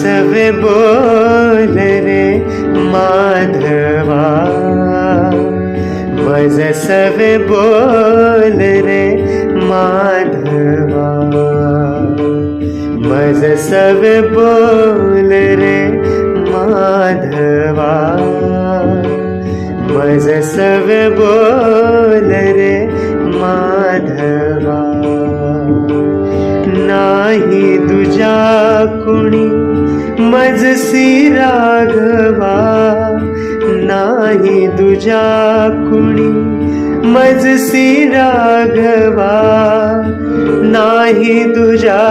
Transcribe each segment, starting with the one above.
सवे बोल रे माधवा, मज सवे बोल रे माधवा, मज सवे बोल रे माधवा, मज सवे बोल रे माधवा. नाही दुजा कुणी मजसी राघवा, नाही दुजा कुणी मजसी राघवा, नाही दुजा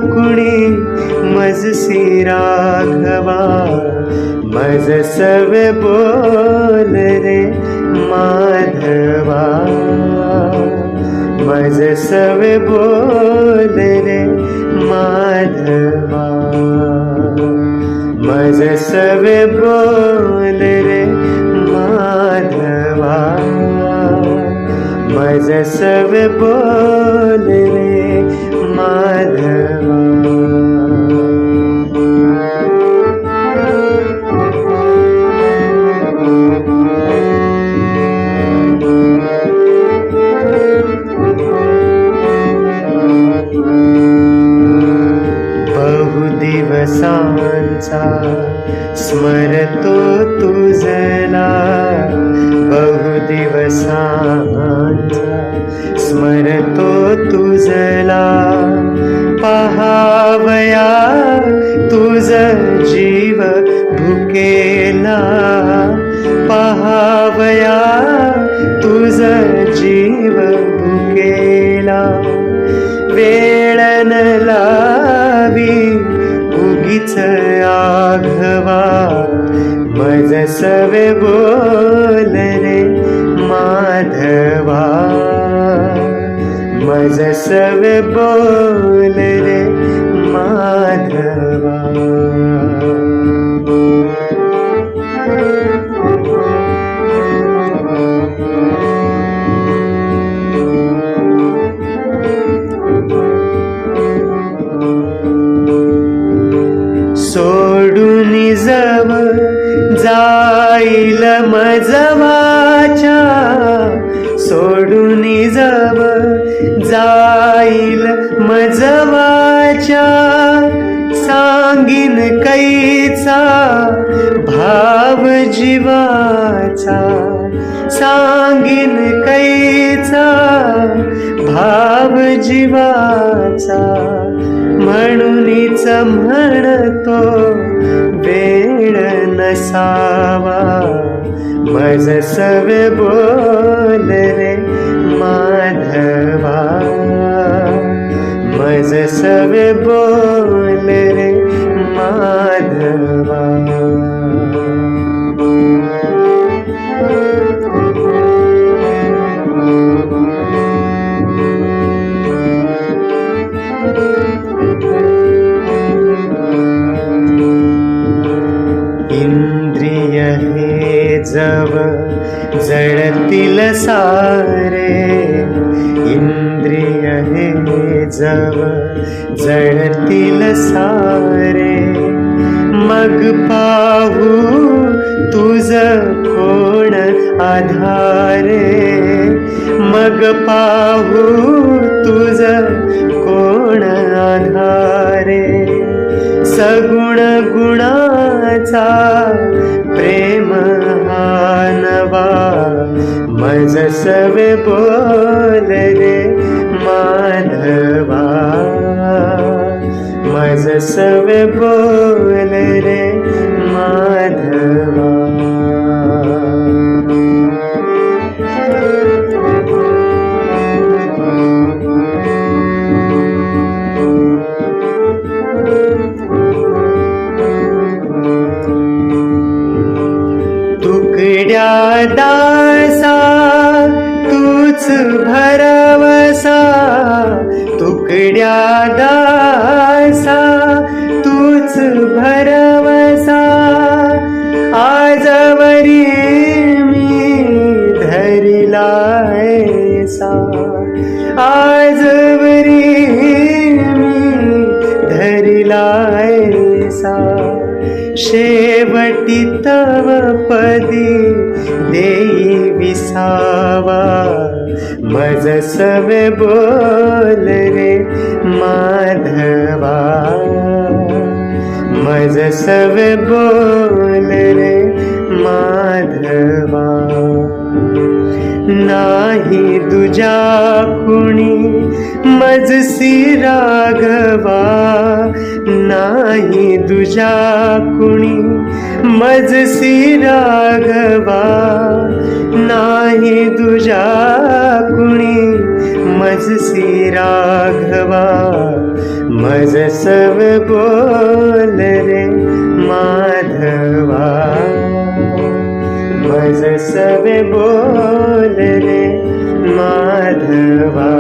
कुणी मजसी राघवा, मज सवे बोल रे माधवा, मज सवे बोल रे माधवा, मज सवे बोल रे माधवा, मज सवे बोल रे माधवा. दिवसांचा स्मरतो तुझला, बहुदिवसांचा स्मरतो तुझला, पहावया तुझ जीव भुकेला, पहावया तुझ जीव भुकेला, वेळ न लावी उगीच आघवा, मज सवे बोल रे माधवा, मज सवे बोल रे माधवा. सोडून जव जाईल मजवाच्या, सोडून जव जाईल मजवाच्या, सांगीन कैचा भाव जीवाचा, सांगीन कैचा भाव जीवाचा, म्हणूनच म्हणतो वेळ नसावा, मज सवे बोल रे माधवा, मज सवे बोल रे माधवा. इंद्रिय हे जव जळतील सारे, इंद्रिय हे जव जळतील सारे, मग पाहू तुझ कोण आधारे, मग पाहू तुझ कोण आधारे, सगुण गुणाचा प्रेम हा नवा, मज सवे बोल रे माधवा, मज सवे बोल रे माधवा. तुकड्या दासा तूच भरवसा, तुकड्या दासा तूच भरवसा, आजवरी मी धरिलायसा, आजवरी मी धरिलायसा, विसावा मज सवे बोल रे माधवा मज सवे बोल रे माधवा नाही दुजा कुणी मजसी राघवा नाही दुजा कुणी मजसी राघवा नाही दुजा कुणी मजसी राघवा मज सव बोल रे माधवा मज सव बोल रे माधवा